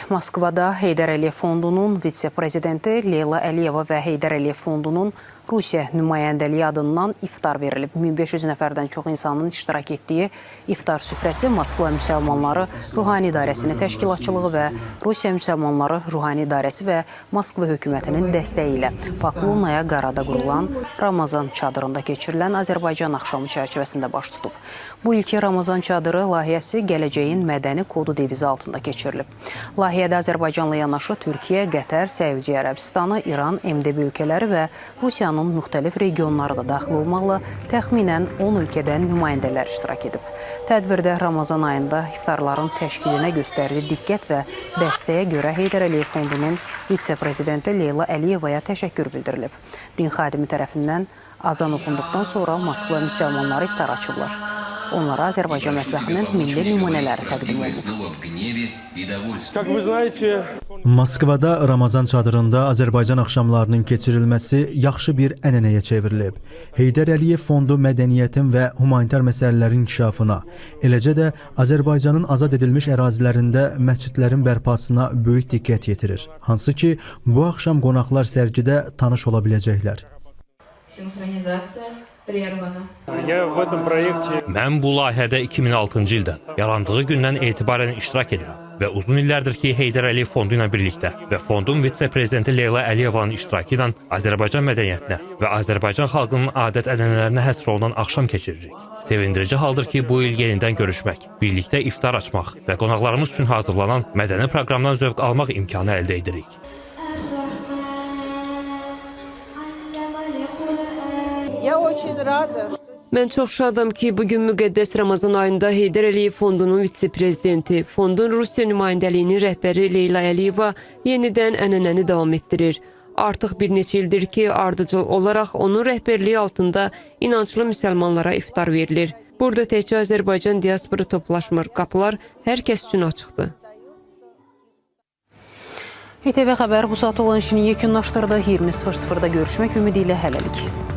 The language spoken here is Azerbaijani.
Moskvada Heydər Əliyev Fondunun vitse-prezidenti Leyla Əliyeva və Heydər Əliyev Fondunun Rusiya nümayəndəliyi adından iftar verilib. 1500 nəfərdən çox insanın iştirak etdiyi iftar süfrəsi Moskva Müsəlmanları Ruhani İdarəsinin təşkilatçılığı və Rusiya Müsəlmanları Ruhani İdarəsi və Moskva hökumətinin dəstəyi ilə Poklonnaya qarada qurulan Ramazan çadırında keçirilən Azərbaycan axşamı çərçivəsində baş tutub. Bu ilki Ramazan çadırı layihəsi gələcəyin mədəni kodu devizi altında keçirilib. Layihədə Azərbaycanla yanaşı Türkiyə, Qətər, Səudiyyə Ərəbistanı, İran, MDB ölkələri və Rusiyanın müxtəlif regionları da daxil olmaqla təxminən 10 ölkədən nümayəndələr iştirak edib. Tədbirdə Ramazan ayında iftarların təşkilinə göstərdiyi diqqət və dəstəyə görə Heydər Əliyev Fondunun vitse-prezidenti Leyla Əliyevaya təşəkkür bildirilib. Din xadimi tərəfindən azan oxunduqdan sonra Moskva müsəlmanları iftar açıblar. Onlara Azərbaycan mətbəxinin milli nümunələri təqdim olunub. Moskvada Ramazan çadırında Azərbaycan axşamlarının keçirilməsi yaxşı bir ənənəyə çevrilib. Heydər Əliyev Fondu mədəniyyətin və humanitar məsələlərin inkişafına, eləcə də Azərbaycanın azad edilmiş ərazilərində məscidlərin bərpasına böyük diqqət yetirir. Hansı ki, bu axşam qonaqlar sərgidə tanış ola biləcəklər. Mən bu layihədə 2006-cı ildə yarandığı gündən etibarən iştirak edirəm və uzun illərdir ki, Heydər Əliyev Fondu ilə birlikdə və fondun vitse-prezidenti Leyla Əliyevanın iştirakı ilə Azərbaycan mədəniyyətinə və Azərbaycan xalqının adət-ənənələrinə həsr olunan axşam keçiririk. Sevindirici haldır ki, bu il yenidən görüşmək, birlikdə iftar açmaq və qonaqlarımız üçün hazırlanan mədəni proqramdan zövq almaq imkanı əldə edirik. Mən çox şadam ki, bugün müqəddəs Ramazan ayında Heydər Əliyev Fondunun vitse-prezidenti, fondun Rusiya nümayəndəliyinin rəhbəri Leyla Əliyeva yenidən ənənəni davam etdirir. Artıq bir neçə ildir ki, ardıcıl olaraq onun rəhbərliyi altında inanclı müsəlmanlara iftar verilir. Burada təkcə Azərbaycan diasporu toplaşmır, qapılar hər kəs üçün açıqdır. İTV Xəbər bu saat olan işini yekunlaşdırdı. 20:00-da görüşmək ümidi ilə hələlik.